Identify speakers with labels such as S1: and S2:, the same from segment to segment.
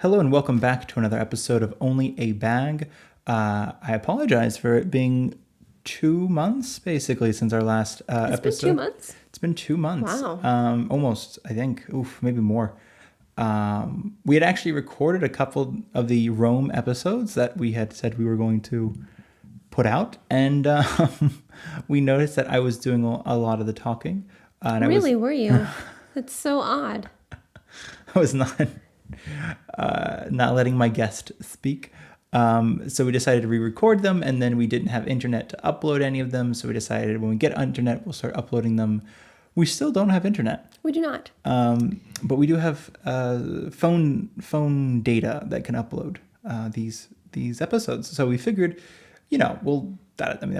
S1: Hello and welcome back to another episode of Only a Bag. I apologize for it being 2 months basically since our last episode.
S2: It's been 2 months?
S1: It's been 2 months.
S2: Wow.
S1: Almost, I think. Oof, maybe more. We had actually recorded a couple of the Rome episodes that we had said we were going to put out, and we noticed that I was doing a lot of the talking. And
S2: Really, were you? That's so odd.
S1: I was not letting my guest speak. So we decided to re-record them, and then we didn't have internet to upload any of them. So we decided when we get internet, we'll start uploading them. We still don't have internet.
S2: We do not.
S1: But we do have phone data that can upload these episodes. So we figured, that'll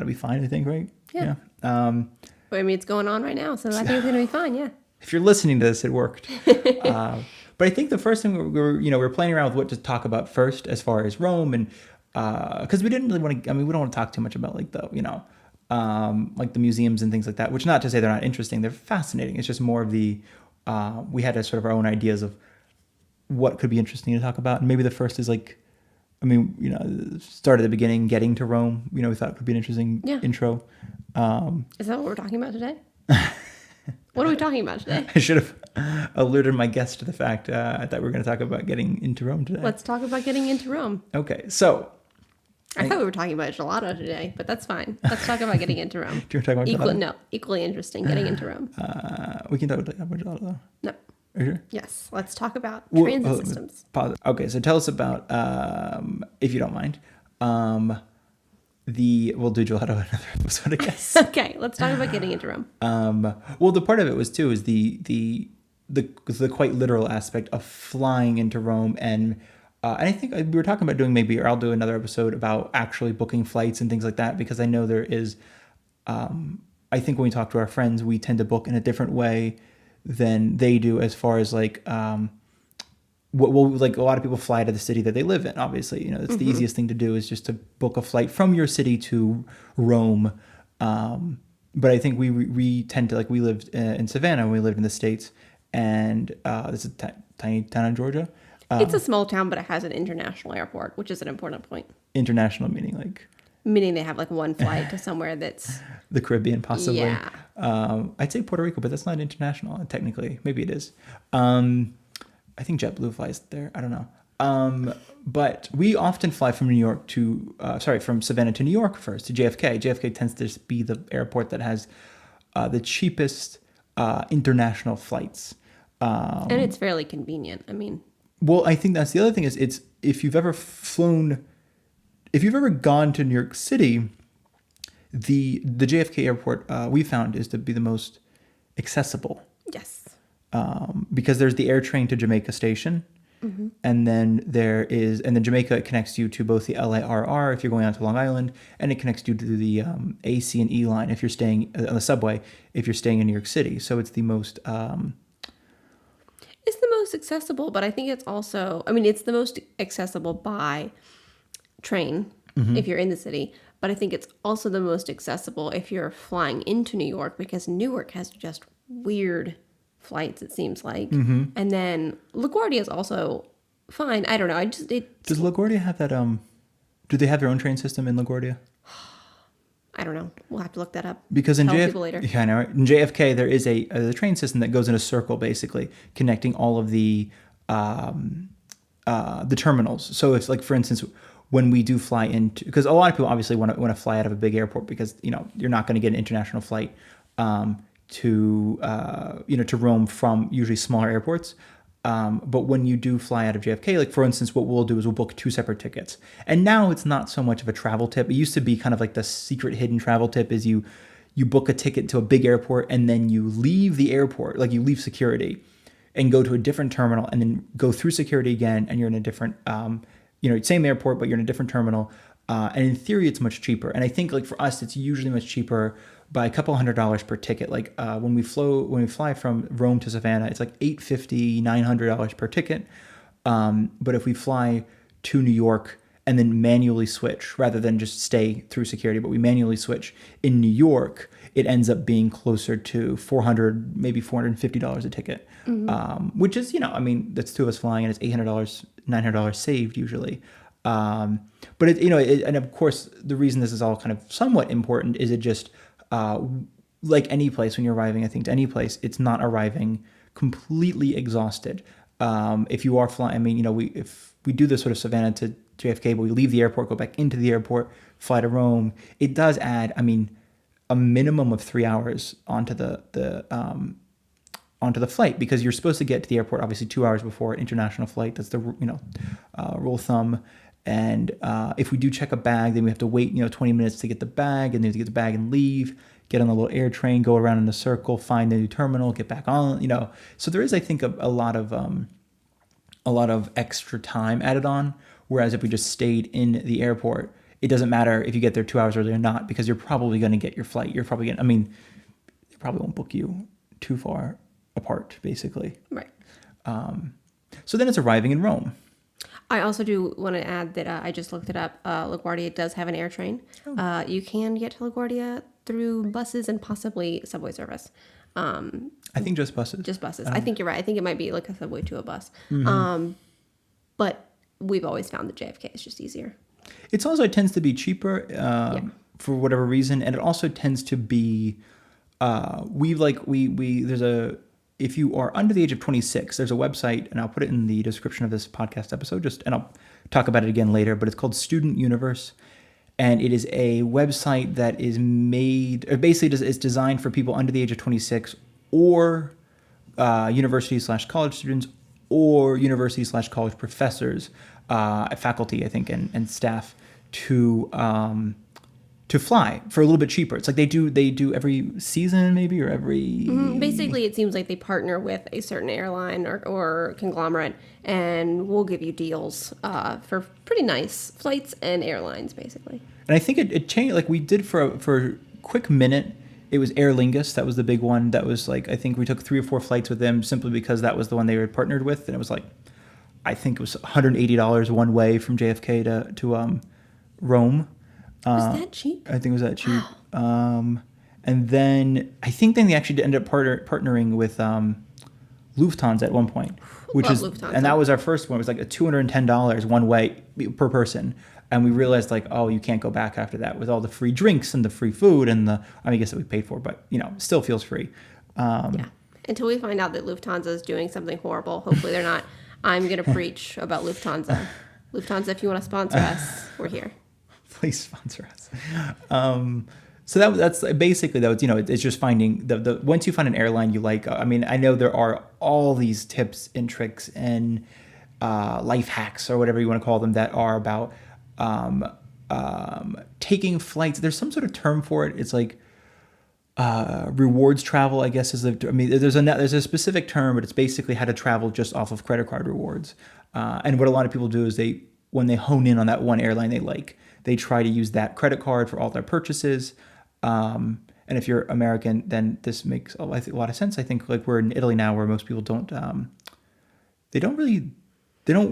S1: be fine. I think, right?
S2: Yeah. I mean, it's going on right now, so I think it's going to be fine. Yeah.
S1: If you're listening to this, it worked. But I think the first thing we were playing around with what to talk about first, as far as Rome, and because we didn't really want to. I mean, we don't want to talk too much about like the museums and things like that. Which, not to say they're not interesting; they're fascinating. It's just more of the we had sort of our own ideas of what could be interesting to talk about. And maybe the first is start at the beginning, getting to Rome. We thought could be an interesting intro.
S2: Is that what we're talking about today? What are we talking about today?
S1: I should have alerted my guest to the fact I thought we were going to talk about getting into Rome today.
S2: Let's talk about getting into Rome.
S1: Okay, so
S2: I thought we were talking about gelato today, but that's fine. Let's talk about getting into Rome.
S1: Do you want to talk about gelato?
S2: No, equally interesting, getting into Rome.
S1: We can talk about gelato though.
S2: No.
S1: Are you sure?
S2: Yes, let's talk about transit systems.
S1: Pause. Okay, so tell us about, if you don't mind, we'll do gelato in another episode, I guess.
S2: Okay, let's talk about getting into Rome.
S1: Well, the part of it was too is the quite literal aspect of flying into Rome, and I think we were talking about doing or I'll do another episode about actually booking flights and things like that, because I know there is, I think when we talk to our friends, we tend to book in a different way than they do, as far as like a lot of people fly to the city that they live in. Obviously, it's the easiest thing to do is just to book a flight from your city to Rome. But I think we tend to, like, we lived in Savannah when we lived in the States, and this is a tiny town in Georgia.
S2: It's a small town, but it has an international airport, which is an important point.
S1: International meaning like?
S2: Meaning they have like one flight to somewhere that's...
S1: the Caribbean, possibly.
S2: Yeah.
S1: I'd say Puerto Rico, but that's not international, technically. Maybe it is. I think JetBlue flies there. I don't know. But we often fly from from Savannah to New York first, to JFK. JFK tends to be the airport that has the cheapest international flights.
S2: And it's fairly convenient. I mean...
S1: Well, I think that's the other thing is if you've ever gone to New York City, the JFK airport we found is to be the most accessible.
S2: Yes.
S1: Because there's the air train to Jamaica Station, and then Jamaica connects you to both the LARR if you're going out to Long Island, and it connects you to the AC and E line if you're staying on the subway if you're staying in New York City. So it's the most.
S2: It's the most accessible, but I think it's also, it's the most accessible by train if you're in the city, but I think it's also the most accessible if you're flying into New York, because Newark has just weird flights, it seems like. And then LaGuardia is also fine. I don't know.
S1: Does LaGuardia have that? Do they have their own train system in LaGuardia?
S2: I don't know. We'll have to look that up.
S1: Because in
S2: later.
S1: Yeah, I know. Right? In JFK, there is a train system that goes in a circle, basically connecting all of the terminals. So if, like, for instance, when we do fly into, because a lot of people obviously want to fly out of a big airport, because you're not going to get an international flight to Rome from usually smaller airports. But when you do fly out of JFK, like, for instance, what we'll do is we'll book 2 separate tickets. And now it's not so much of a travel tip. It used to be kind of like the secret hidden travel tip is you book a ticket to a big airport, and then you leave the airport, like you leave security and go to a different terminal, and then go through security again, and you're in a different, same airport, but you're in a different terminal. And in theory, it's much cheaper. And I think, like, for us, it's usually much cheaper by a couple $100 per ticket. Like when we fly from Rome to Savannah, it's like $850, $900 per ticket. But if we fly to New York and then manually switch rather than just stay through security, but we manually switch. In New York, it ends up being closer to $400, maybe $450 a ticket, which is, I mean, that's two of us flying and it's $800, $900 saved usually. But and of course, the reason this is all kind of somewhat important is it just, like any place when you're arriving, I think to any place, it's not arriving completely exhausted. If you are flying, I mean, if we do this sort of Savannah to JFK, but we leave the airport, go back into the airport, fly to Rome, it does add, I mean, a minimum of 3 hours onto the flight, because you're supposed to get to the airport obviously 2 hours before an international flight. That's the rule of thumb. And if we do check a bag, then we have to wait 20 minutes to get the bag, and then to get the bag and leave, get on the little air train, go around in a circle, find the new terminal, get back on. So there is, I think, a lot of extra time added on. Whereas if we just stayed in the airport, it doesn't matter if you get there 2 hours early or not, because you're probably going to get your flight. They probably won't book you too far apart, basically.
S2: Right.
S1: So then it's arriving in Rome.
S2: I also do want to add that I just looked it up. LaGuardia does have an air train. You can get to LaGuardia through buses and possibly subway service.
S1: I think just buses.
S2: Just buses. I think you're right. I think it might be like a subway to a bus. But we've always found that JFK is just easier.
S1: It tends to be cheaper for whatever reason, and it also tends to be if you are under the age of 26, there's a website, and I'll put it in the description of this podcast episode, and I'll talk about it again later, but it's called Student Universe. And it is a website that is it's designed for people under the age of 26 or university/college students or university/college professors, faculty, I think, and staff to fly for a little bit cheaper. It's like they do every season maybe, or every...
S2: Basically, it seems like they partner with a certain airline or conglomerate, and we'll give you deals for pretty nice flights and airlines, basically.
S1: And I think it changed, like we did for a quick minute. It was Aer Lingus. That was the big one. That was like, I think we took 3 or 4 flights with them simply because that was the one they were partnered with. And it was like, I think it was $180 one way from JFK to Rome.
S2: Was that cheap?
S1: I think it was that cheap. Wow. And then I think they actually ended up partnering with Lufthansa at one point, and that was our first one. It was like a $210 one way per person. And we realized, like, oh, you can't go back after that with all the free drinks and the free food and I guess that we paid for, but still feels free.
S2: Yeah. Until we find out that Lufthansa is doing something horrible. Hopefully they're not. I'm going to preach about Lufthansa. Lufthansa, if you want to sponsor us, we're here.
S1: Please sponsor us. So that's basically, though, it's just finding the once you find an airline you like. I mean, I know there are all these tips and tricks and life hacks or whatever you want to call them that are about taking flights. There's some sort of term for it. It's like rewards travel, I guess there's a specific term, but it's basically how to travel just off of credit card rewards. And what a lot of people do is when they hone in on that one airline they like, they try to use that credit card for all their purchases. And if you're American, then this makes a lot of sense. I think, like, we're in Italy now, where most people don't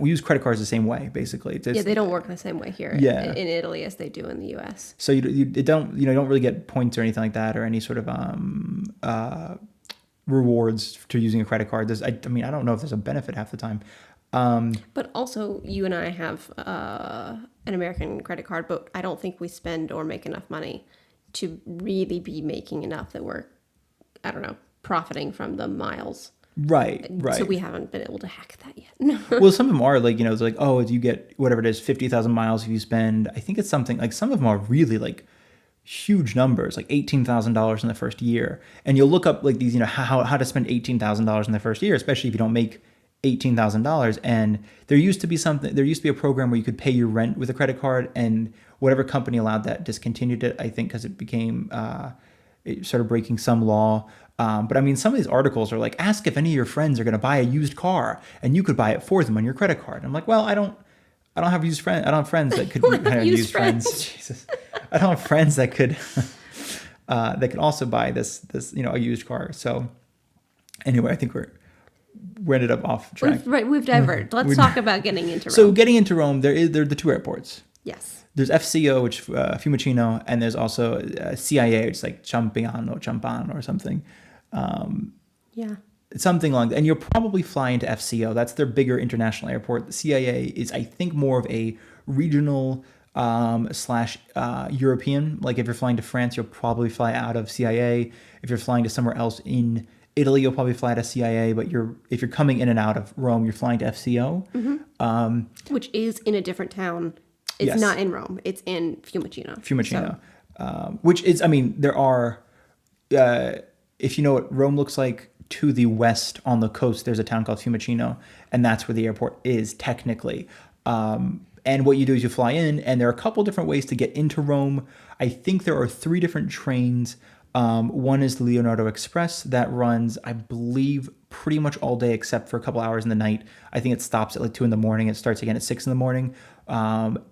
S1: use credit cards the same way. Basically,
S2: they don't work the same way here in Italy as they do in the U.S.
S1: So you don't really get points or anything like that, or any sort of rewards to using a credit card. I don't know if there's a benefit half the time.
S2: But also, you and I have an American credit card, but I don't think we spend or make enough money to really be making enough that we're, profiting from the miles.
S1: Right.
S2: So we haven't been able to hack that yet.
S1: Well, some of them are like, it's like, oh, you get whatever it is, 50,000 miles if you spend. I think it's something like, some of them are really like huge numbers, like $18,000 in the first year. And you'll look up like these, how to spend $18,000 in the first year, especially if you don't make $18,000. And there used to be a program where you could pay your rent with a credit card, and whatever company allowed that discontinued it, I think, because it became, it started breaking some law. But I mean, some of these articles are like, ask if any of your friends are going to buy a used car and you could buy it for them on your credit card. I'm like, well, I don't have used friends. I don't have friends that could use friends. Jesus. I don't have friends that could, that could also buy this, a used car. So anyway, I think we ended up off track.
S2: We've diverged. Let's talk about getting into Rome.
S1: So getting into Rome, there are the two airports.
S2: Yes.
S1: There's FCO, which Fiumicino, and there's also CIA, which is like Ciampano or something.
S2: Yeah.
S1: Something along that. And you'll probably fly into FCO. That's their bigger international airport. The CIA is, I think, more of a regional slash European. Like if you're flying to France, you'll probably fly out of CIA. If you're flying to somewhere else in Italy, you'll probably fly to CIA. But if you're coming in and out of Rome, you're flying to FCO.
S2: Mm-hmm. Which is in a different town. It's
S1: Yes.
S2: not in Rome. It's in Fiumicino.
S1: Fiumicino. Which is, I mean, there are, if you know what Rome looks like, to the west on the coast, there's a town called Fiumicino, and that's where the airport is technically. And what you do is you fly in, and there are a couple different ways to get into Rome. I think there are 3 different trains. One is the Leonardo Express that runs, I believe, pretty much all day except for a couple hours in the night. I think it stops at like 2 a.m. It starts again at 6 a.m.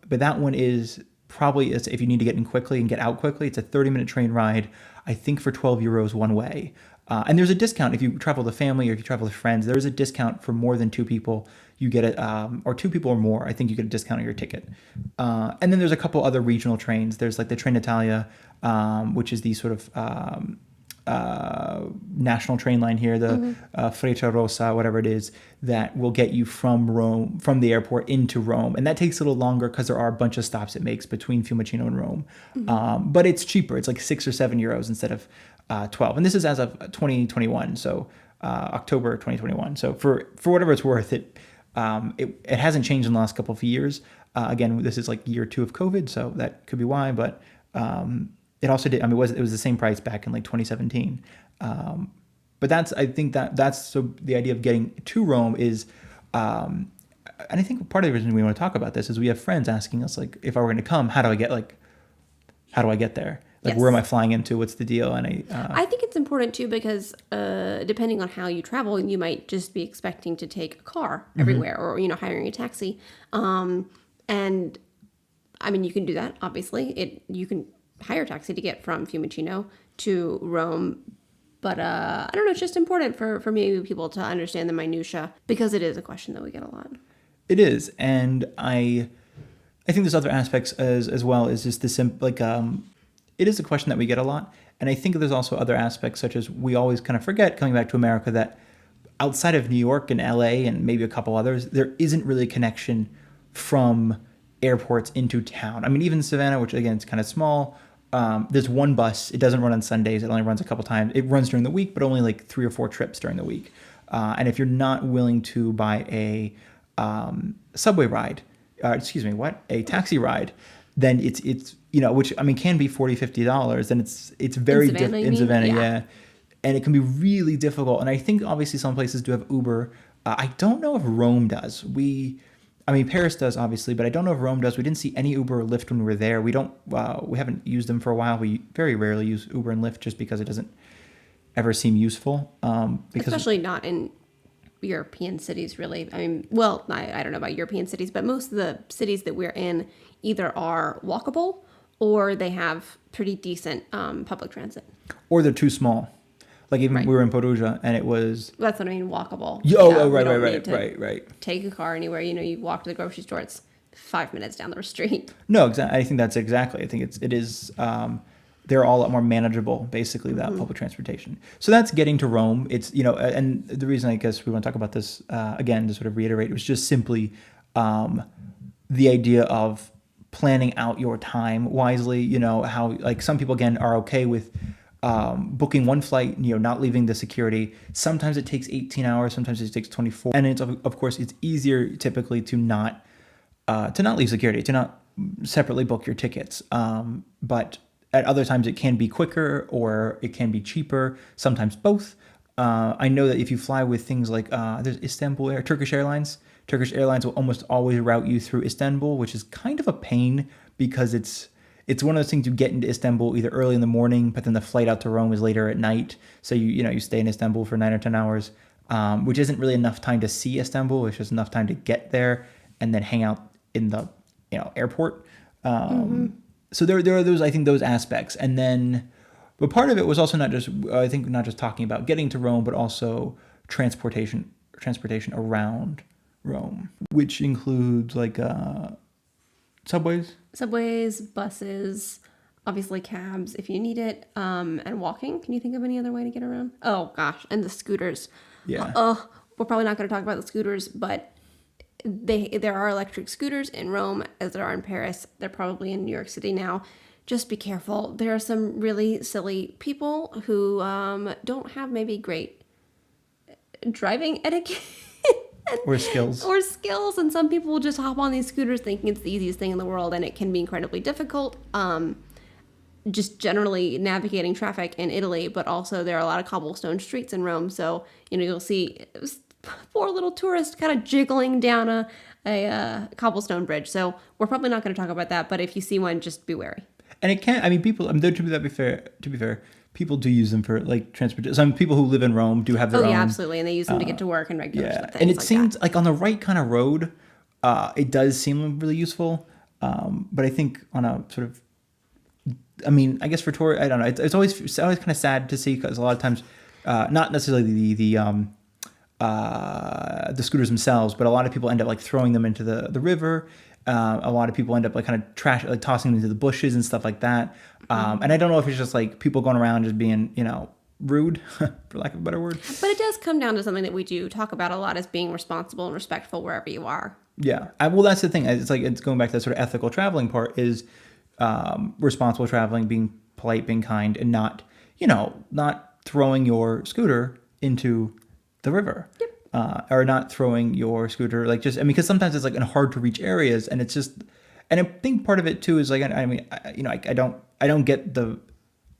S1: But that one is probably, if you need to get in quickly and get out quickly, it's a 30-minute train ride, I think for €12 one way. And there's a discount if you travel with family or if you travel with friends. There's a discount for more than 2 people. You get it, or 2 people or more. I think you get a discount on your ticket. And then there's a couple other regional trains. There's like the Trenitalia, which is the sort of national train line here, the Frecciarossa, whatever it is, that will get you from Rome, from the airport into Rome. And that takes a little longer because there are a bunch of stops it makes between Fiumicino and Rome. But it's cheaper. It's like €6 or €7 instead of 12. And this is as of 2021, so October 2021. So for whatever it's worth, it hasn't changed in the last couple of years. Again, this is like year 2 of COVID, so that could be why. But it also did. I mean, it was the same price back in like 2017. But I think that's so the idea of getting to Rome is, and I think part of the reason we want to talk about this is we have friends asking us like, if I were going to come, how do I get there? Like,
S2: Yes.
S1: where am I flying into? What's the deal? And
S2: I think it's important too because depending on how you travel, you might just be expecting to take a car everywhere or, hiring a taxi. And I mean, you can do that, obviously. You can hire a taxi to get from Fiumicino to Rome. But I don't know, it's just important for maybe people to understand the minutia because it is a question that we get a lot.
S1: it is. And I think there's other aspects as well. Is just this it is a question that we get a lot. And I think there's also other aspects such as we always kind of forget coming back to America that outside of New York and LA and maybe a couple others, there isn't really a connection from airports into town. I mean, even Savannah, which again is kind of small, there's one bus. It doesn't run on Sundays. It only runs a couple times. It runs during the week, but only like 3 or 4 trips during the week. And if you're not willing to buy a subway ride, a taxi ride, then it's which I mean can be $40-50. Then it's very different in Savannah, yeah. And it can be really difficult. And I think obviously some places do have Uber. I don't know if Rome does. Paris does obviously, but I don't know if Rome does. We didn't see any Uber or Lyft when we were there. We haven't used them for a while. We very rarely use Uber and Lyft just because it doesn't ever seem useful.
S2: Especially not in European cities, really. I mean, well, I don't know about European cities, but most of the cities that we're in either are walkable or they have pretty decent public transit.
S1: Or they're too small. Like even we were in Perugia and it was...
S2: That's what I mean, walkable.
S1: Right.
S2: Take a car anywhere. You walk to the grocery store, it's 5 minutes down the street.
S1: No, exactly. I think that's exactly. I think it is... they're all a lot more manageable, basically, without public transportation. So that's getting to Rome. It's, and the reason I guess we want to talk about this, again, to sort of reiterate, was just simply the idea of planning out your time wisely, how, like, some people, again, are okay with booking one flight, not leaving the security. Sometimes it takes 18 hours, sometimes it takes 24. And it's, of course, it's easier typically to not leave security, to not separately book your tickets. But at other times it can be quicker or it can be cheaper, sometimes both. I know that if you fly with things like there's Istanbul Air, Turkish Airlines will almost always route you through Istanbul, which is kind of a pain because it's one of those things you get into Istanbul either early in the morning, but then the flight out to Rome is later at night. So you stay in Istanbul for 9 or 10 hours, which isn't really enough time to see Istanbul. It's just enough time to get there and then hang out in the airport. So there are those aspects. And then, but part of it was also not just talking about getting to Rome, but also transportation transportation around Rome, which includes like subways.
S2: Subways, buses, obviously cabs if you need it, and walking. Can you think of any other way to get around? Oh gosh, and the scooters.
S1: Yeah.
S2: We're probably not going to talk about the scooters, but there are electric scooters in Rome as there are in Paris. They're probably in New York City now. Just be careful. There are some really silly people who don't have maybe great driving etiquette.
S1: Or skills.
S2: Or skills, and some people will just hop on these scooters thinking it's the easiest thing in the world, and it can be incredibly difficult. Just generally navigating traffic in Italy, but also there are a lot of cobblestone streets in Rome, so you'll see poor little tourists kind of jiggling down a cobblestone bridge. So we're probably not going to talk about that, but if you see one, just be wary.
S1: And it can't. I mean, people. Though to be fair, people do use them for like transportation. Some people who live in Rome do have their own.
S2: Oh yeah, absolutely, and they use them to get to work and regular stuff.
S1: And it
S2: like
S1: seems
S2: that.
S1: like on the right kind of road, it does seem really useful. But I think on a sort of, I mean, I guess for tour, I don't know. It's always kind of sad to see because a lot of times, not necessarily the scooters themselves, but a lot of people end up like throwing them into the river. A lot of people end up like kind of like tossing them into the bushes and stuff like that. And I don't know if it's just like people going around just being, rude, for lack of a better word.
S2: But it does come down to something that we do talk about a lot as being responsible and respectful wherever you are.
S1: Yeah. Well, that's the thing. It's like, it's going back to that sort of ethical traveling part is responsible traveling, being polite, being kind, and not throwing your scooter into the river. Yep. Or not throwing your scooter, like just, I mean, because sometimes it's like in hard to reach areas, and it's just, and I think part of it too is like, I mean, I don't get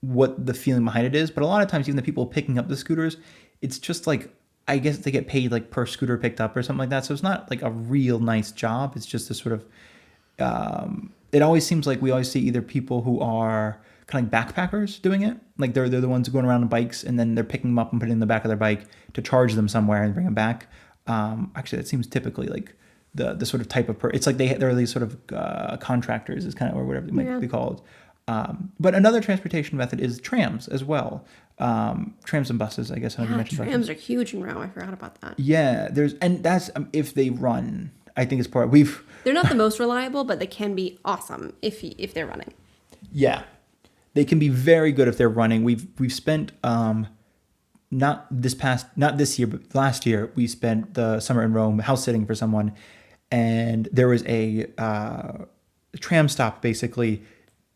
S1: what the feeling behind it is, but a lot of times even the people picking up the scooters, it's just like, I guess they get paid like per scooter picked up or something like that. So it's not like a real nice job. It's just a sort of, it always seems like we always see either people who are kind of like backpackers doing it. Like they're the ones going around on bikes and then they're picking them up and putting them in the back of their bike to charge them somewhere and bring them back. Actually, that seems typically like the sort of type of it's like they're these sort of contractors is kind of, or whatever they might be called. But another transportation method is trams as well. Trams and buses, I guess. I mentioned
S2: trams are huge in Rome. I forgot about that.
S1: Yeah, and that's if they run. I think it's
S2: They're not the most reliable, but they can be awesome if they're running.
S1: Yeah. They can be very good if they're running. We've spent not this year, but last year we spent the summer in Rome house sitting for someone, and there was a tram stop basically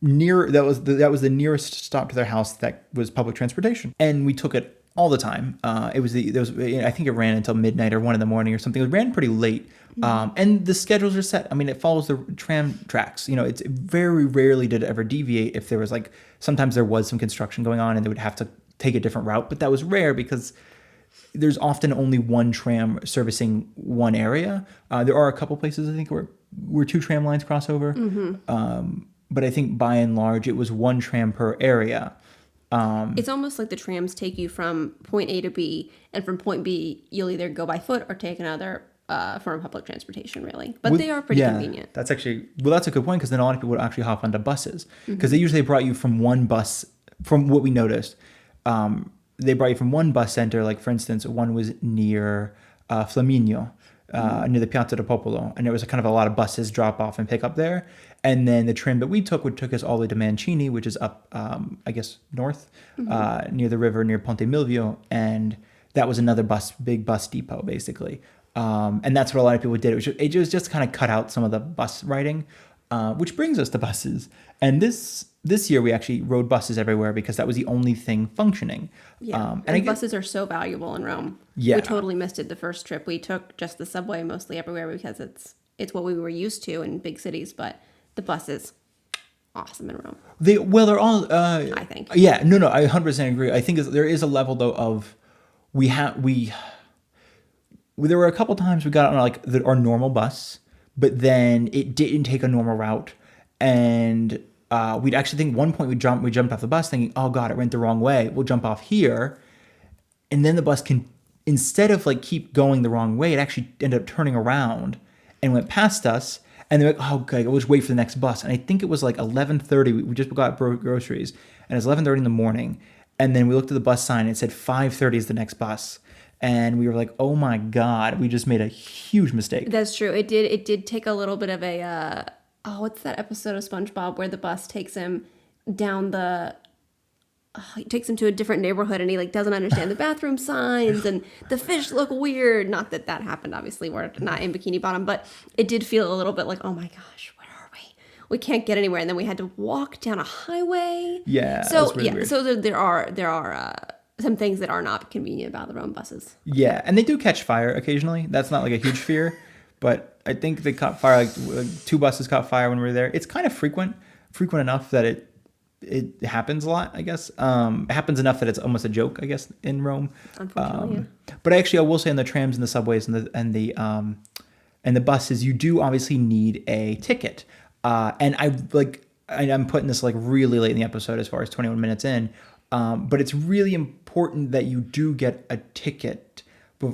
S1: near that was the nearest stop to their house that was public transportation, and we took it all the time. I think it ran until midnight or 1 a.m. or something. It ran pretty late. And the schedules are set. I mean, it follows the tram tracks. It's very rarely did it ever deviate. If there was sometimes there was some construction going on and they would have to take a different route, but that was rare because there's often only one tram servicing one area. There are a couple places I think where 2 tram lines cross over. Mm-hmm. But I think by and large it was 1 tram per area.
S2: It's almost like the trams take you from point A to B, and from point B you'll either go by foot or take another form of public transportation, really. But they are pretty convenient.
S1: That's a good point, because then a lot of people would actually hop onto buses, because they usually brought you from one bus. From what we noticed, they brought you from one bus center. Like for instance, one was near Flaminio, near the Piazza del Popolo, and there was a lot of buses drop off and pick up there. And then the tram that we took took us all the way to Mancini, which is up, I guess, north, near the river, near Ponte Milvio, and that was another big bus depot, basically. And that's what a lot of people did. It was just kind of cut out some of the bus riding, which brings us to buses. And this year we actually rode buses everywhere because that was the only thing functioning.
S2: Yeah, and buses are so valuable in Rome.
S1: Yeah.
S2: We totally missed it the first trip. We took just the subway mostly everywhere because it's what we were used to in big cities, but the buses, awesome in Rome.
S1: They're all,
S2: I think.
S1: Yeah, no, I 100% agree. I think there is a level though of, there were a couple times we got on our normal bus, but then it didn't take a normal route, and we'd actually think one point we jumped off the bus thinking, oh god, it went the wrong way. We'll jump off here, and then the bus instead of keep going the wrong way, it actually ended up turning around and went past us. And they're like, oh, okay, we'll just wait for the next bus. And I think it was 11:30. We just got groceries, and it was 11:30 in the morning. And then we looked at the bus sign, and it said 5:30 is the next bus. and we were like, oh my god, we just made a huge mistake.
S2: That's true. It did take a little bit of a what's that episode of SpongeBob where the bus takes him down the he takes him to a different neighborhood and he like doesn't understand the bathroom signs and the fish look weird. Not that that happened, obviously. We're not in Bikini Bottom, but it did feel a little bit like, oh my gosh, where are we? We can't get anywhere, and then we had to walk down a highway.
S1: Yeah.
S2: So
S1: that's really
S2: yeah,
S1: weird.
S2: so there are some things that are not convenient about the Rome buses.
S1: Yeah, and they do catch fire occasionally. That's not like a huge fear, but I think they caught fire. Like 2 buses caught fire when we were there. It's kind of frequent enough that it happens a lot, I guess. It happens enough that it's almost a joke, I guess, in Rome.
S2: Unfortunately,
S1: But actually, I will say on the trams and the subways and the buses, you do obviously need a ticket. And I'm putting this like really late in the episode as far as 21 minutes in. But it's really important that you do get a ticket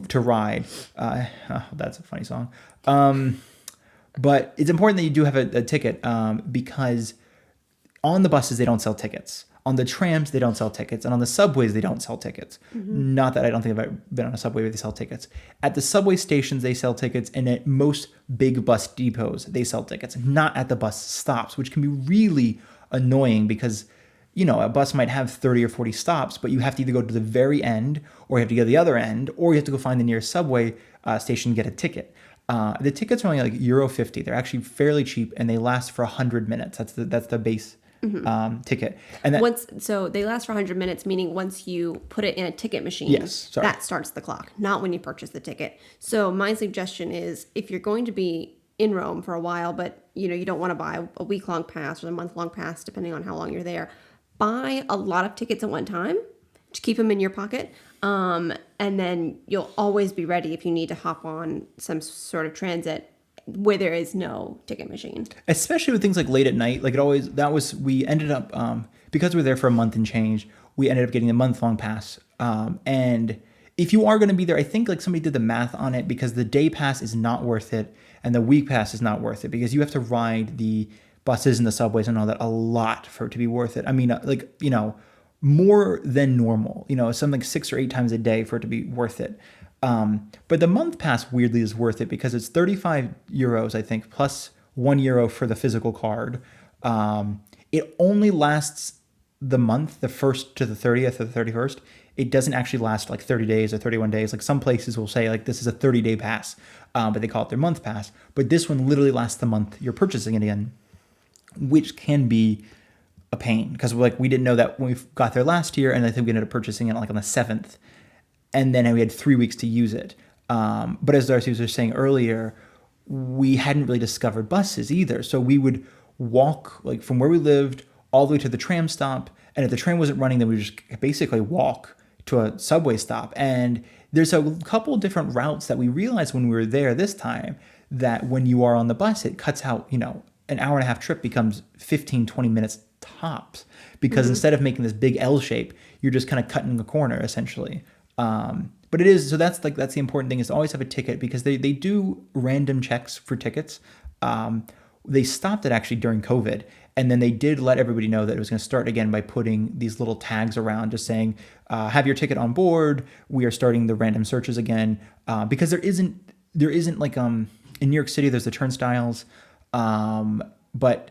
S1: to ride. That's a funny song. But it's important that you do have a ticket because on the buses, they don't sell tickets. On the trams, they don't sell tickets. And on the subways, they don't sell tickets. Not that I don't think I've ever been on a subway where they sell tickets. At the subway stations, they sell tickets. And at most big bus depots, they sell tickets. Not at the bus stops, which can be really annoying because, you know, a bus might have 30 or 40 stops, but you have to either go to the very end or you have to go to the other end, or you have to go find the nearest subway station and get a ticket. The tickets are only like €50. They're actually fairly cheap and they last for 100 minutes. That's the base ticket. And that,
S2: so they last for 100 minutes, meaning once you put it in a ticket machine,
S1: Yes, sorry.
S2: that starts the clock, not when you purchase the ticket. So my suggestion is if you're going to be in Rome for a while, but you don't want to buy a week-long pass or a month-long pass, depending on how long you're there, buy a lot of tickets at one time to keep them in your pocket. And then you'll always be ready if you need to hop on some sort of transit where there is no ticket machine.
S1: especially with things like late at night, like we ended up, because we were there for a month and change, we ended up getting a month-long pass. And if you are going to be there, I think like somebody did the math on it because the day pass is not worth it and the week pass is not worth it because you have to ride the buses and the subways and all that a lot for it to be worth it. I mean, more than normal, something like 6 or 8 times a day for it to be worth it. But the month pass weirdly is worth it because it's €35, I think, plus €1 for the physical card. It only lasts the month, the 1st to the 30th or the 31st. It doesn't actually last like 30 days or 31 days. Like some places will say like this is a 30-day pass, but they call it their month pass. But this one literally lasts the month you're purchasing it in, which can be a pain because we didn't know that when we got there last year, and I think we ended up purchasing it like on the 7th, and then we had 3 weeks to use it. But as Darcy was saying earlier, we hadn't really discovered buses either, so we would walk like from where we lived all the way to the tram stop, and if the train wasn't running, then we would just basically walk to a subway stop. And there's a couple different routes that we realized when we were there this time that when you are on the bus, it cuts out, an hour and a half trip becomes 15, 20 minutes tops because instead of making this big L shape, you're just kind of cutting a corner essentially. But it is, so that's the important thing is to always have a ticket because they do random checks for tickets. They stopped it actually during COVID. And then they did let everybody know that it was going to start again by putting these little tags around just saying, have your ticket on board. We are starting the random searches again. Because there isn't like, in New York City, there's the turnstiles. And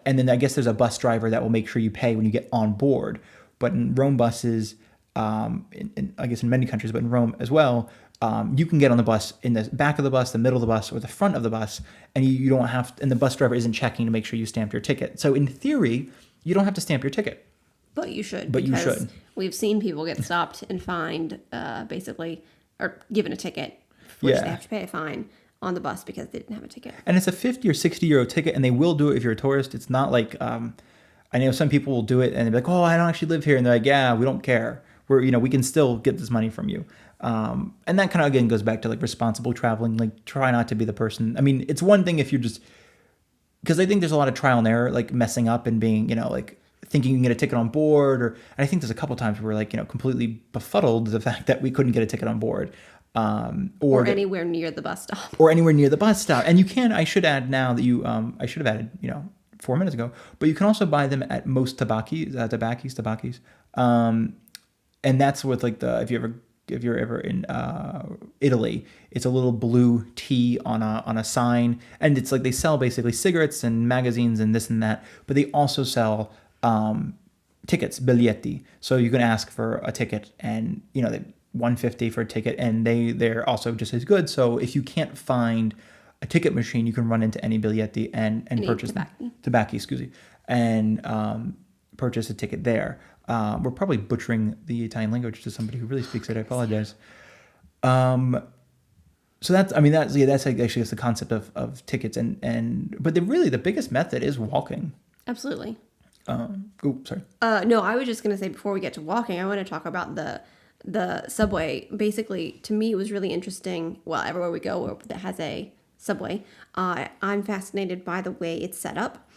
S1: then I guess there's a bus driver that will make sure you pay when you get on board. But in Rome buses, I guess in many countries, but in Rome as well, you can get on the bus in the back of the bus, the middle of the bus, or the front of the bus, and you don't have to, and the bus driver isn't checking to make sure you stamped your ticket. So in theory, you don't have to stamp your ticket.
S2: But you should.
S1: But you
S2: because
S1: should.
S2: We've seen people get stopped and fined, basically, or given a ticket, which
S1: Yeah.
S2: they have to pay a fine on the bus because they didn't have a ticket.
S1: And it's a 50 or 60 euro ticket, and they will do it if you're a tourist. It's not like, I know some people will do it and they'll be like, oh, I don't actually live here. And they're like, yeah, we don't care. We can still get this money from you. And that kind of, again, goes back to like responsible traveling. Like try not to be the person. I mean, it's one thing if you're just, because I think there's a lot of trial and error, like messing up and being, like thinking you can get a ticket on board. And I think there's a couple times where we're like, completely befuddled the fact that we couldn't get a ticket on board.
S2: Or anywhere near the bus stop.
S1: Or anywhere near the bus stop. And you can, I should add now that I should have added, 4 minutes ago, but you can also buy them at most tabakis. And that's with like if you ever if you're ever in Italy, it's a little blue T on a sign, and it's like they sell basically cigarettes and magazines and this and that, but they also sell tickets, biglietti. So you can ask for a ticket, and they 150 for a ticket, and they're also just as good. So if you can't find a ticket machine, you can run into any biglietti and purchase tabacchi, excuse me, and purchase a ticket there. We're probably butchering the Italian language to somebody who really speaks it. I apologize. So that's actually the concept of tickets, but the biggest method is walking.
S2: Absolutely.
S1: Sorry.
S2: No, I was just going to say, before we get to walking, I want to talk about the subway. Basically, to me, it was really interesting. Well, everywhere we go that has a subway, I'm fascinated by the way it's set up.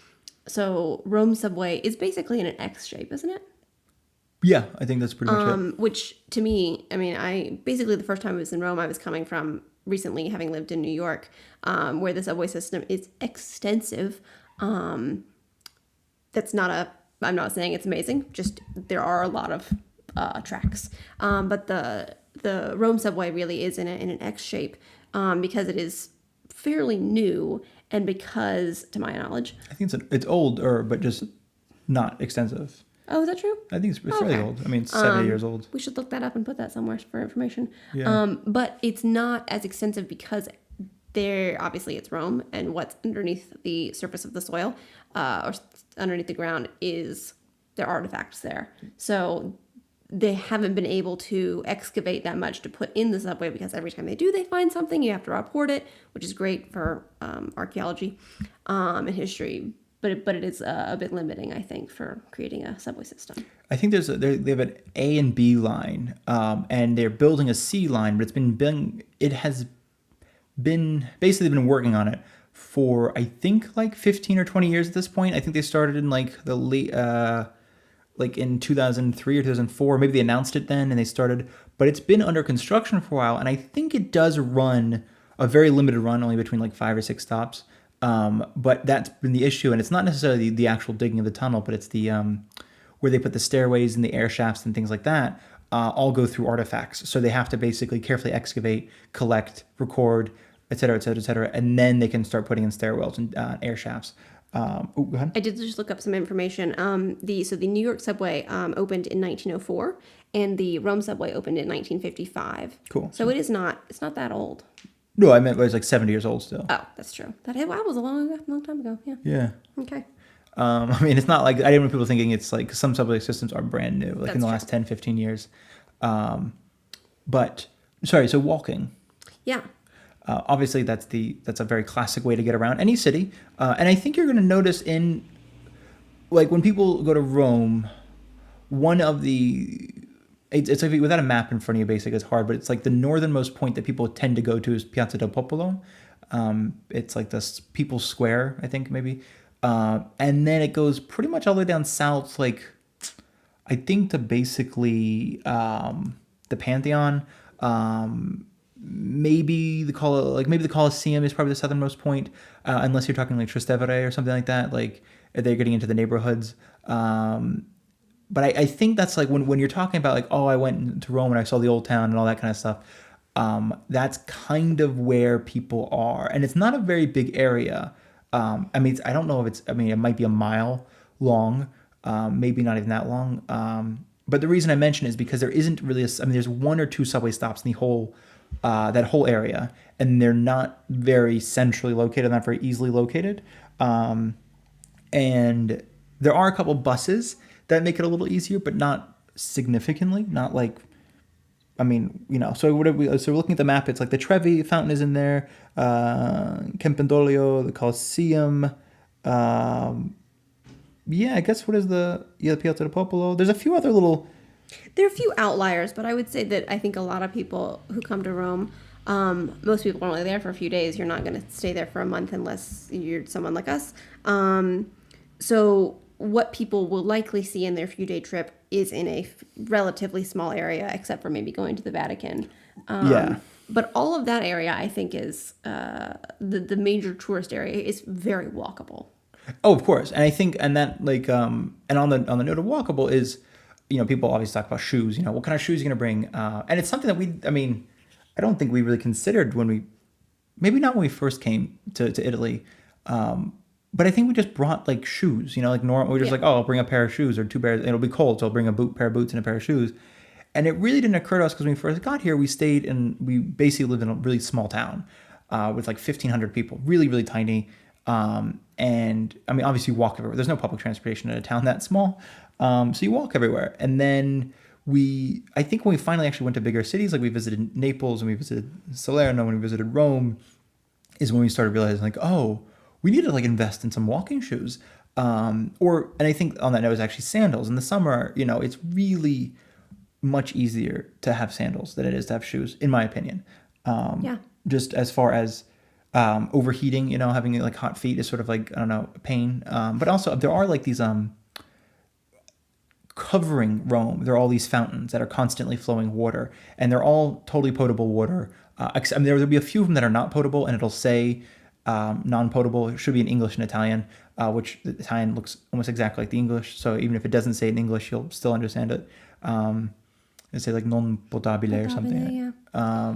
S2: So Rome subway is basically in an X shape, isn't it?
S1: Yeah, I think that's pretty much it.
S2: Which to me, I mean, basically the first time I was in Rome, I was coming from recently having lived in New York, where the subway system is extensive. I'm not saying it's amazing, just there are a lot of tracks. But the Rome subway really is in an X shape because it is fairly new, and because, to my knowledge,
S1: I think it's older, but just not extensive.
S2: Oh, is that true?
S1: I think it's fairly old. I mean, it's 70 years old.
S2: We should look that up and put that somewhere for information.
S1: Yeah.
S2: But it's not as extensive because obviously it's Rome, and what's underneath the surface of the soil or underneath the ground there are artifacts there. So they haven't been able to excavate that much to put in the subway, because every time they do, they find something. You have to report it, which is great for archaeology and history. But it is a bit limiting, I think, for creating a subway system.
S1: I think they have an A and B line, and they're building a C line, but it has been basically been working on it for, I think, like 15 or 20 years at this point. I think they started in like the late, like in 2003 or 2004. Maybe they announced it then and they started, but it's been under construction for a while. And I think it does run a very limited run, only between like 5 or 6 stops. But that's been the issue, and it's not necessarily the actual digging of the tunnel, but it's the where they put the stairways and the air shafts and things like that. All go through artifacts, so they have to basically carefully excavate, collect, record, et cetera, et cetera, et cetera, and then they can start putting in stairwells and air shafts. Go ahead.
S2: I did just look up some information. The New York subway opened in 1904, and the Rome subway opened in 1955.
S1: Cool.
S2: So it's not that old.
S1: No, I meant it was like 70 years old still.
S2: Oh, that's true. That was a long time ago. Yeah.
S1: Yeah.
S2: Okay.
S1: I mean, it's not like, I didn't want people thinking it's like, some subway systems are brand new, like
S2: That's
S1: in the
S2: true.
S1: last 10, 15 years. But sorry, so walking.
S2: Yeah.
S1: Obviously, that's a very classic way to get around any city. And I think you're going to notice like when people go to Rome, it's like without a map in front of you, basically, it's hard, but it's like the northernmost point that people tend to go to is Piazza del Popolo. It's like the People's Square, I think, maybe. And then it goes pretty much all the way down south, like, I think to basically the Pantheon. Maybe the Colosseum is probably the southernmost point, unless you're talking like Trastevere or something like that. Like they're getting into the neighborhoods. But I think that's like when you're talking about like, oh, I went to Rome and I saw the old town and all that kind of stuff. That's kind of where people are, and it's not a very big area. I mean, I don't know if it might be a mile long, maybe not even that long. But the reason I mention is because there isn't really there's 1 or 2 subway stops in the whole that whole area, and they're not very centrally located, not very easily located. And there are a couple buses that make it a little easier, but not significantly. Not like, I mean, so we're looking at the map. It's like the Trevi Fountain is in there, Campidoglio, the Colosseum. I guess what is the Piazza del Popolo? There's a few other little.
S2: There are a few outliers, but I would say that I think a lot of people who come to Rome, most people are only there for a few days. You're not going to stay there for a month unless you're someone like us. So what people will likely see in their few-day trip is in a relatively small area, except for maybe going to the Vatican. But all of that area, I think, is the major tourist area is very walkable.
S1: Oh, of course, and I think, and that like, and on the note of walkable is, people obviously talk about shoes. What kind of shoes are you going to bring? And it's something that I don't think we really considered maybe not when we first came to Italy. But I think we just brought like shoes, like normal. We're just like, oh, I'll bring a pair of shoes or two pairs. It'll be cold, so I'll bring pair of boots and a pair of shoes. And it really didn't occur to us because when we first got here, we stayed and we basically lived in a really small town with like 1,500 people, really, really tiny. And I mean, obviously you walk everywhere. There's no public transportation in a town that small. So you walk everywhere. And then I think when we finally actually went to bigger cities, like we visited Naples and we visited Salerno and we visited Rome, is when we started realizing like, oh, we need to like invest in some walking shoes. And I think on that note is actually sandals. In the summer, it's really much easier to have sandals than it is to have shoes, in my opinion.
S2: Yeah.
S1: Just as far as overheating, having like hot feet is sort of like, I don't know, a pain. But also there are like these covering Rome. There are all these fountains that are constantly flowing water, and they're all totally potable water. There'll be a few of them that are not potable, and it'll say non-potable. It should be in English and Italian, which the Italian looks almost exactly like the English. So even if it doesn't say it in English, you'll still understand it. They say like non potabile or something.
S2: Yeah.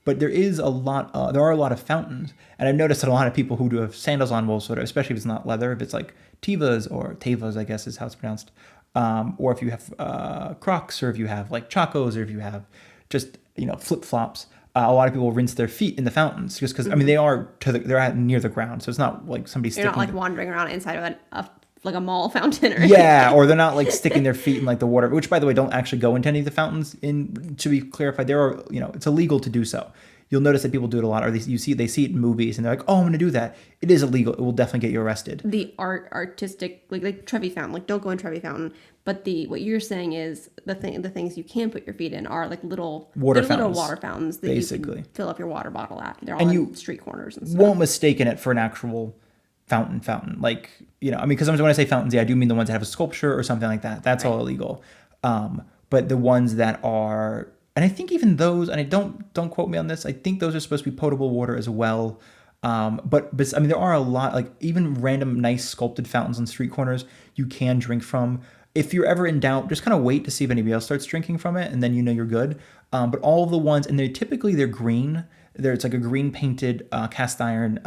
S1: But there are a lot of fountains, and I've noticed that a lot of people who do have sandals on will sort of, especially if it's not leather, if it's like Tevas, I guess is how it's pronounced, or if you have Crocs, or if you have like Chacos, or if you have just flip flops. A lot of people rinse their feet in the fountains just because they are they're near the ground, so it's not like somebody.
S2: You're not like wandering around inside of like a mall fountain or anything.
S1: Yeah, or they're not like sticking their feet in like the water, which by the way don't actually go into any of the fountains. To be clarified, there are it's illegal to do so. You'll notice that people do it a lot, or they see it in movies and they're like, oh, I'm going to do that. It is illegal. It will definitely get you arrested.
S2: The artistic like Trevi Fountain, like don't go in Trevi Fountain. But what you're saying is the things you can put your feet in are like little water fountains that basically you can fill up your water bottle at. They're all on street corners and stuff.
S1: Won't mistake it for an actual fountain. Like, because sometimes when I say fountains, I do mean the ones that have a sculpture or something like that. That's all illegal. But the ones that are, and I think even those, and I don't quote me on this, I think those are supposed to be potable water as well. But there are a lot, like even random nice sculpted fountains on street corners you can drink from. If you're ever in doubt, just kind of wait to see if anybody else starts drinking from it, and then you're good. But all of the ones, and they're green. It's like a green painted cast iron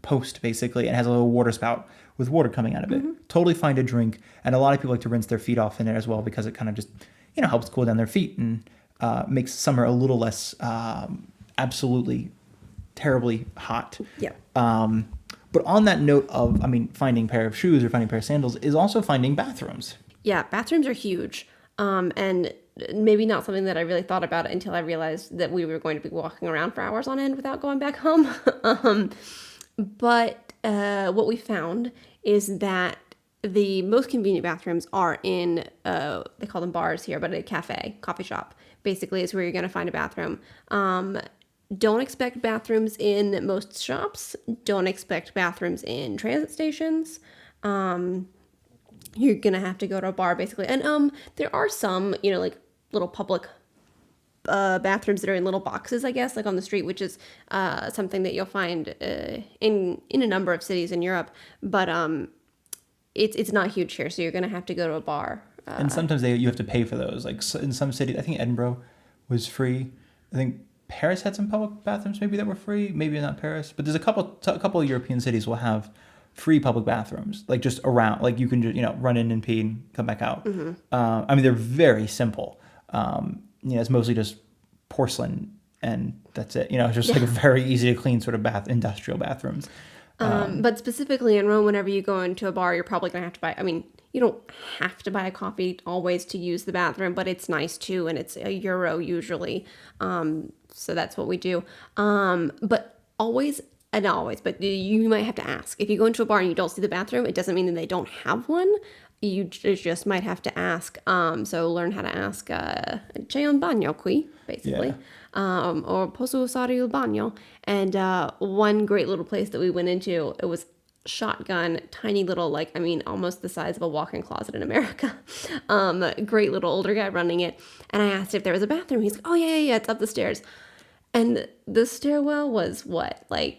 S1: post basically, and has a little water spout with water coming out of it. Totally fine to drink, and a lot of people like to rinse their feet off in it as well because it kind of just helps cool down their feet and makes summer a little less absolutely terribly hot.
S2: Yeah.
S1: But on that note of finding a pair of shoes or finding a pair of sandals is also finding bathrooms.
S2: Yeah, bathrooms are huge, and maybe not something that I really thought about until I realized that we were going to be walking around for hours on end without going back home. But what we found is that the most convenient bathrooms are in, they call them bars here, but a coffee shop, basically is where you're going to find a bathroom. Don't expect bathrooms in most shops. Don't expect bathrooms in transit stations. You're going to have to go to a bar, basically. And there are some, like little public bathrooms that are in little boxes, I guess, like on the street, which is something that you'll find in a number of cities in Europe. But it's not huge here, so you're going to have to go to a bar.
S1: And sometimes you have to pay for those. Like in some cities, I think Edinburgh was free. I think Paris had some public bathrooms maybe that were free. Maybe not Paris, but there's a couple of European cities will have free public bathrooms, like just around, like you can just run in and pee and come back out. They're very simple. It's mostly just porcelain and that's it. It's just like a very easy to clean sort of industrial bathrooms.
S2: But specifically in Rome, whenever you go into a bar, you're probably going to have to buy, you don't have to buy a coffee always to use the bathroom, but it's nice too. And it's €1 usually. So that's what we do. But you might have to ask. If you go into a bar and you don't see the bathroom, it doesn't mean that they don't have one. You just might have to ask. So learn how to ask, c'è un bagno qui, basically. Yeah. Or posso usare il bagno. And one great little place that we went into, it was shotgun, tiny little, almost the size of a walk-in closet in America. Great little older guy running it. And I asked if there was a bathroom. He's like, oh, yeah, it's up the stairs. And the stairwell was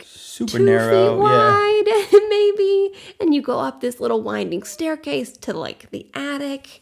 S1: super
S2: 2
S1: narrow,
S2: feet wide, maybe. And you go up this little winding staircase to the attic.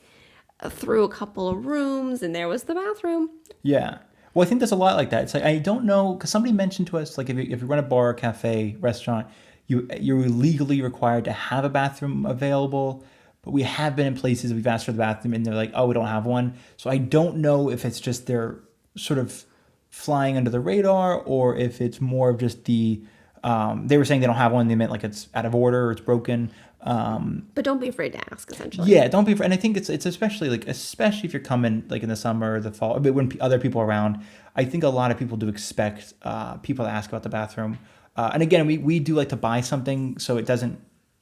S2: through a couple of rooms, and there was the bathroom.
S1: Yeah. Well, I think there's a lot like that. It's like I don't know because somebody mentioned to us like if you run a bar, cafe, restaurant, you're legally required to have a bathroom available. But we have been in places we've asked for the bathroom and they're like, oh, we don't have one. So I don't know if it's just they're sort of flying under the radar or if it's more of just the they were saying they don't have one. They meant like it's out of order or it's broken.
S2: But don't be afraid to ask, essentially.
S1: Yeah, don't be. And I think it's especially especially if you're coming like in the summer or the fall, but when other people are around, I think a lot of people do expect people to ask about the bathroom. And again, we do like to buy something so it doesn't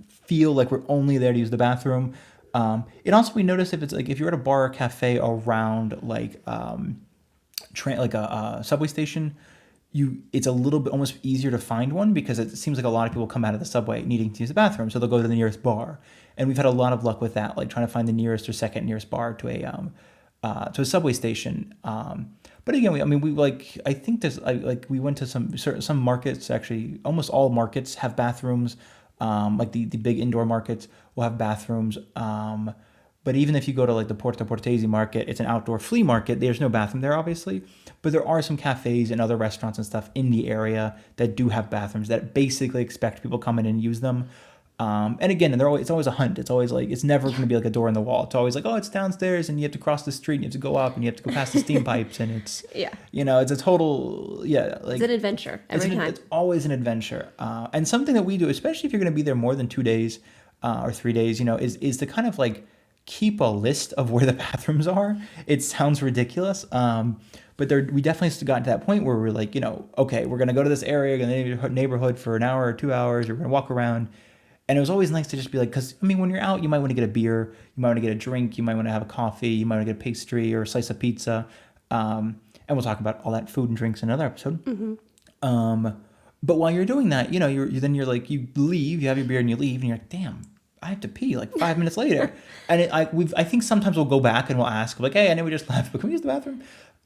S1: feel like we're only there to use the bathroom. And also we notice if it's like if you're at a bar or cafe around like like a subway station, it's a little bit almost easier to find one because it seems like a lot of people come out of the subway needing to use the bathroom, so they'll go to the nearest bar, and we've had a lot of luck with that, like trying to find the nearest or second nearest bar to a subway station. But again, we like I think there's like we went to some markets actually almost all markets have bathrooms, like the big indoor markets will have bathrooms. But even if you go to like the Porta Portesi market, it's an outdoor flea market. There's no bathroom there, obviously. But there are some cafes and other restaurants and stuff in the area that do have bathrooms that basically expect people come in and use them. And again, it's always a hunt. It's always like, it's never going to be like a door in the wall. It's always like, oh, it's downstairs and you have to cross the street and you have to go up and you have to go past the steam pipes. And it's,
S2: Yeah.
S1: it's a total, like
S2: It's an adventure every time.
S1: It's always an adventure. And something that we do, especially if you're going to be there more than 2 days or 3 days, is to kind of like keep a list of where the bathrooms are. It sounds ridiculous. But we definitely got to that point where we're like, okay, we're going to go to this area, in the neighborhood for an hour or 2 hours. We're going to walk around. And it was always nice to just be like, because, when you're out, you might want to get a beer. You might want to get a drink. You might want to have a coffee. You might want to get a pastry or a slice of pizza. And we'll talk about all that food and drinks in another episode. Mm-hmm. But while you're doing that, you're like, you leave, you have your beer and you leave. And you're like, damn, I have to pee like 5 minutes later. And I think sometimes we'll go back and we'll ask, like, hey, I know we just left, but can we use the bathroom?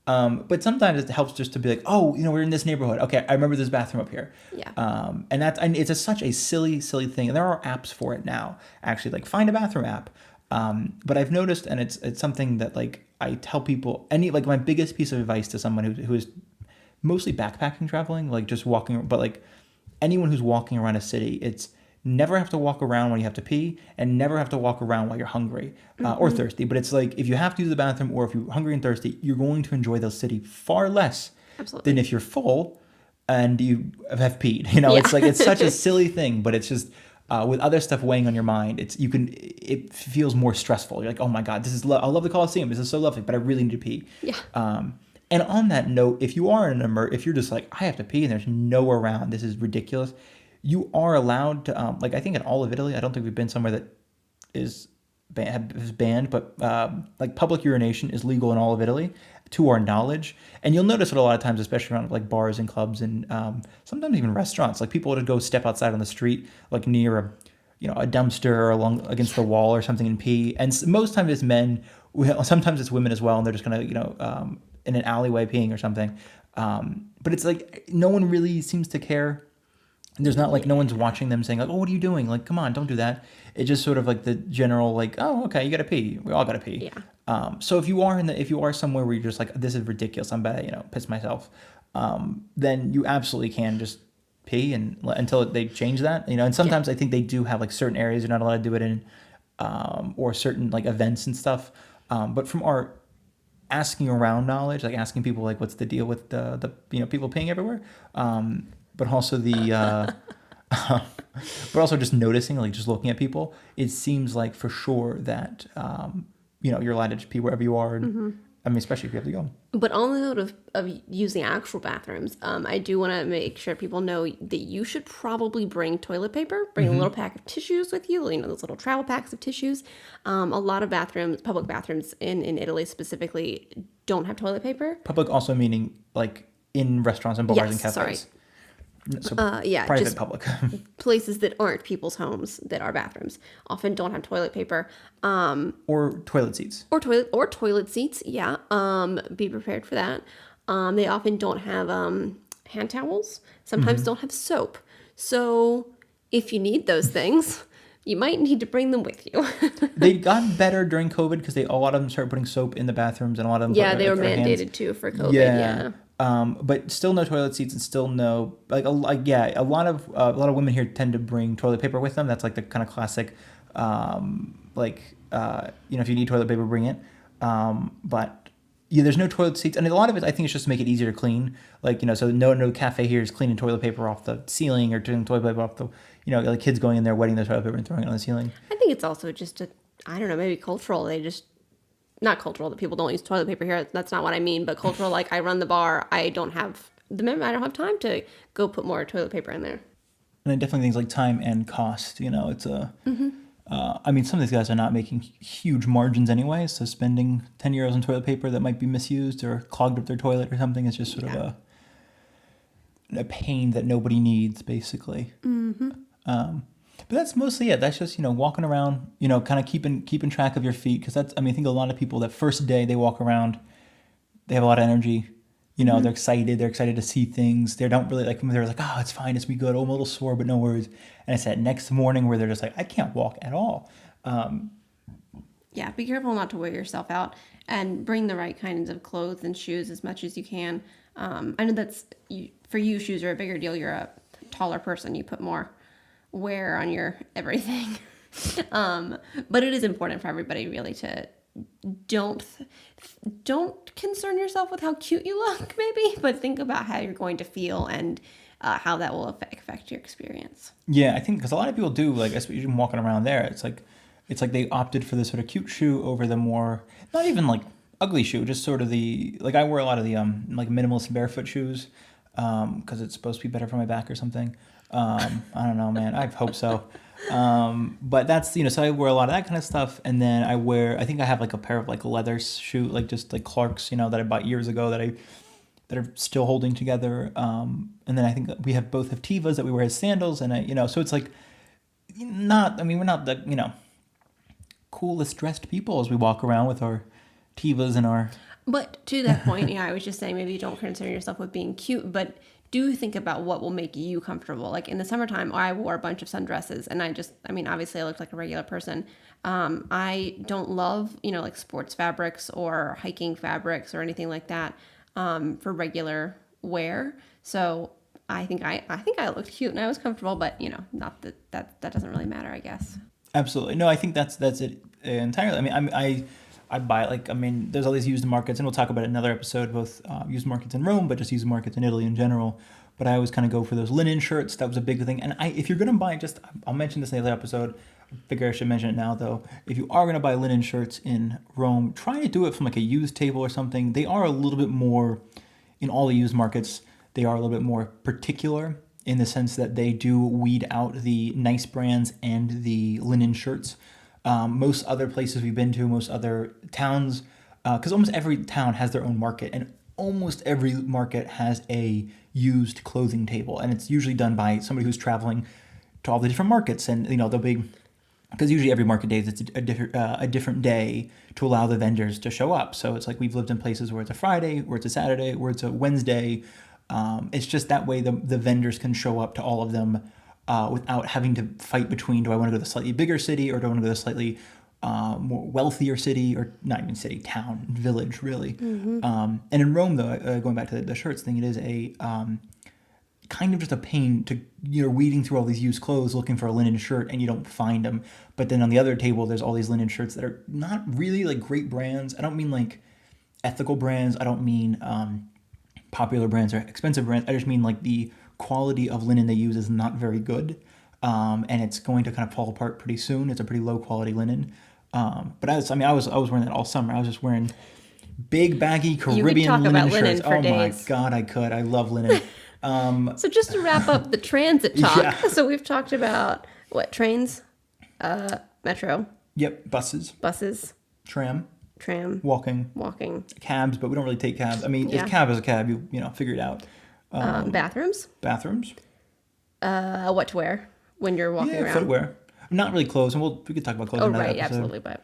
S1: But sometimes it helps just to be like, oh, we're in this neighborhood. Okay, I remember this bathroom up here.
S2: Yeah.
S1: And it's such a silly thing. And there are apps for it now, actually, like Find a Bathroom app. But I've noticed, and it's something that like I tell people, like my biggest piece of advice to someone who is mostly backpacking traveling, like just walking, but like anyone who's walking around a city, it's never have to walk around when you have to pee and never have to walk around while you're hungry or thirsty. But it's like if you have to use the bathroom or if you're hungry and thirsty, you're going to enjoy the city far less than if you're full and you have peed. It's like it's such a silly thing, but it's just with other stuff weighing on your mind, it feels more stressful. You're like, oh my God, this is I love the Coliseum. This is so lovely, but I really need to pee.
S2: Yeah.
S1: And on that note, if you are if you're just like, I have to pee and there's nowhere around, this is ridiculous. You are allowed to, like I think in all of Italy, I don't think we've been somewhere that is banned, but like public urination is legal in all of Italy, to our knowledge. And you'll notice it a lot of times, especially around like bars and clubs and sometimes even restaurants. Like people would go step outside on the street, like near a dumpster or along against the wall or something and pee. And most times it's men, sometimes it's women as well, and they're just gonna in an alleyway peeing or something. But it's like no one really seems to care. There's not like no one's watching them saying like, oh, what are you doing? Like, come on, don't do that. It's just sort of like the general like, oh, okay, you gotta pee. We all gotta pee.
S2: Yeah.
S1: So if you are somewhere where you're just like, this is ridiculous, I'm about to piss myself, then you absolutely can just pee and until they change that. And sometimes I think they do have like certain areas you're not allowed to do it in, or certain like events and stuff. But from our asking around knowledge, like asking people like, what's the deal with the people peeing everywhere? But also but also just noticing, like just looking at people, it seems like for sure that, you're allowed to just pee wherever you are. And, especially if you have to go.
S2: But on the note of using actual bathrooms, I do want to make sure people know that you should probably bring toilet paper, bring a little pack of tissues with you, those little travel packs of tissues. A lot of public bathrooms in Italy specifically, don't have toilet paper.
S1: Public also meaning like in restaurants and bars and cafes.
S2: Sorry.
S1: So
S2: private,
S1: just public.
S2: Places that aren't people's homes that are bathrooms often don't have toilet paper.
S1: Or toilet seats.
S2: Or toilet seats. Yeah. Be prepared for that. They often don't have hand towels. Sometimes don't have soap. So if you need those things, You might need to bring them with you.
S1: They got better during COVID because a lot of them started putting soap in the bathrooms, and a lot of them
S2: Yeah,
S1: put
S2: they were
S1: their hands.
S2: mandated too for COVID.
S1: Yeah.
S2: Yeah.
S1: But still no toilet seats, and still no yeah, a lot of women here tend to bring toilet paper with them. That's like the kind of classic, if you need toilet paper, bring it. But yeah, there's no toilet seats, and a lot of it I think is just to make it easier to clean. So no cafe here is cleaning toilet paper off the ceiling or taking toilet paper off the, like kids going in there wetting their toilet paper and throwing it on the ceiling.
S2: I think it's also just I don't know, maybe cultural. They just, not cultural that people don't use toilet paper here. That's not what I mean, but cultural, like I run the bar. I don't have time to go put more toilet paper in there.
S1: And then definitely things like time and cost. It's a. Some of these guys are not making huge margins anyway, so spending 10 euros on toilet paper that might be misused or clogged up their toilet or something is just sort of a pain that nobody needs, basically. But that's mostly it. That's just, walking around, kind of keeping track of your feet. Because I think a lot of people, that first day they walk around, they have a lot of energy. They're excited. They're excited to see things. They don't really they're like, oh, it's fine. It's be good. Oh, I'm a little sore, but no worries. And it's that next morning where they're just like, I can't walk at all.
S2: Yeah, be careful not to wear yourself out, and bring the right kinds of clothes and shoes as much as you can. I know for you, shoes are a bigger deal. You're a taller person. You put more wear on your everything. But it is important for everybody really to don't concern yourself with how cute you look, maybe, but think about how you're going to feel and how that will affect your experience.
S1: Yeah, I think because a lot of people do, especially walking around there, it's like they opted for the sort of cute shoe over the more, not even ugly shoe, just sort of I wear a lot of the minimalist barefoot shoes because it's supposed to be better for my back or something. I don't know, man. I hope so. But that's, so I wear a lot of that kind of stuff. And then I think I have a pair of leather shoe, just Clarks, that I bought years ago that are still holding together. And then I think we both have Tevas that we wear as sandals. And so it's we're not the, coolest dressed people as we walk around with our Tevas and our.
S2: But to that point, I was just saying, maybe you don't concern yourself with being cute, but do think about what will make you comfortable. Like in the summertime, I wore a bunch of sundresses, and obviously I looked like a regular person. I don't love, sports fabrics or hiking fabrics or anything like that for regular wear. So I think I looked cute and I was comfortable, but not that doesn't really matter, I guess.
S1: Absolutely. No, I think that's it entirely. I buy there's all these used markets, and we'll talk about it in another episode, both used markets in Rome, but just used markets in Italy in general. But I always kind of go for those linen shirts. That was a big thing. And if you're going to buy, I'll mention this in the other episode. I figure I should mention it now, though. If you are going to buy linen shirts in Rome, try to do it from a used table or something. They are a little bit more, in all the used markets, they are a little bit more particular in the sense that they do weed out the nice brands and the linen shirts. Most other places we've been to, most other towns, because almost every town has their own market, and almost every market has a used clothing table, and it's usually done by somebody who's traveling to all the different markets, and they'll be, because usually every market day it's a different day to allow the vendors to show up. So it's we've lived in places where it's a Friday, where it's a Saturday, where it's a Wednesday. It's just that way the vendors can show up to all of them without having to fight between, do I want to go to the slightly bigger city or do I want to go to the slightly more wealthier city, or not even city, town, village, really. And in Rome, though, going back to the shirts thing, it is a kind of just a pain to, you're weeding through all these used clothes looking for a linen shirt and you don't find them. But then on the other table, there's all these linen shirts that are not really great brands. I don't mean ethical brands. I don't mean popular brands or expensive brands. I just mean the quality of linen they use is not very good, and it's going to kind of fall apart pretty soon. It's a pretty low quality linen. But I was wearing that all summer. I was just wearing big baggy Caribbean linen shirts. Oh my God, I could. I love linen.
S2: So just to wrap up the transit talk. Yeah. So we've talked about what, trains, metro.
S1: Yep, buses. Tram. Walking. Cabs, but we don't really take cabs. If cab is a cab, you figure it out.
S2: Bathrooms. What to wear when you're walking around.
S1: Footwear. Not really clothes, and we could talk about clothes.
S2: Oh, right, absolutely, but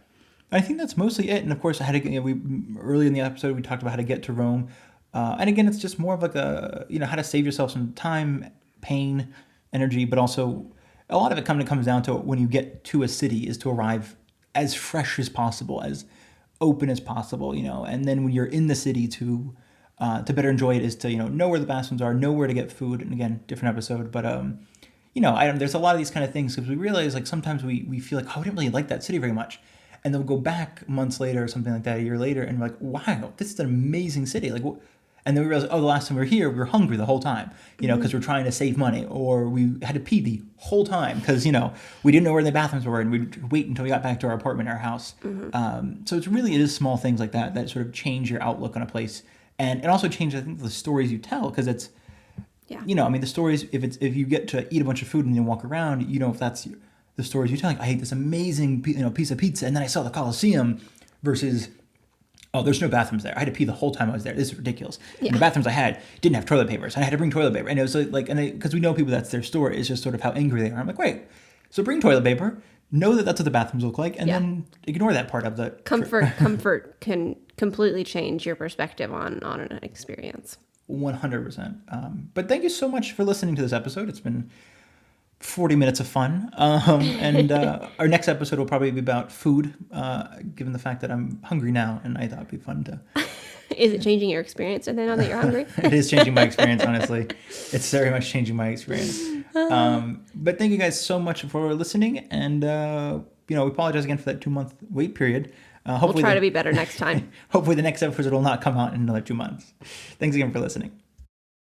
S1: I think that's mostly it. And of course, early in the episode we talked about how to get to Rome, and again, it's just more of how to save yourself some time, pain, energy, but also a lot of it kind of comes down to when you get to a city is to arrive as fresh as possible, as open as possible, and then when you're in the city to better enjoy it is to, know where the bathrooms are, know where to get food. And again, different episode, but, there's a lot of these kind of things because we realize like sometimes we feel like, oh, I didn't really like that city very much. And then we'll go back months later or something like that, a year later, and we're like, wow, this is an amazing city. Like, and then we realize, oh, the last time we were here, we were hungry the whole time, because we're trying to save money, or we had to pee the whole time because, we didn't know where the bathrooms were, and we'd wait until we got back to our apartment, our house. So it is small things like that that sort of change your outlook on a place. And it also changes, I think, the stories you tell, because it's, the stories, if you get to eat a bunch of food and then walk around, if that's the stories you tell, like, I ate this amazing, piece of pizza, and then I saw the Colosseum, versus, oh, there's no bathrooms there. I had to pee the whole time I was there. This is ridiculous. Yeah. And the bathrooms I had didn't have toilet paper, so I had to bring toilet paper. And it was because we know people, that's their story. It's just sort of how angry they are. I'm like, wait, so bring toilet paper, know that that's what the bathrooms look like, and then ignore that part of the
S2: comfort can completely change your perspective on an experience.
S1: 100%. But thank you so much for listening to this episode. It's been 40 minutes of fun. And our next episode will probably be about food, given the fact that I'm hungry now, and I thought it'd be fun to...
S2: Is it changing your experience now that you're hungry?
S1: It is changing my experience, honestly. It's very much changing my experience. But thank you guys so much for listening. And, we apologize again for that 2-month wait period.
S2: Hopefully we'll try to be better next time.
S1: Hopefully the next episode will not come out in another 2 months. Thanks again for listening.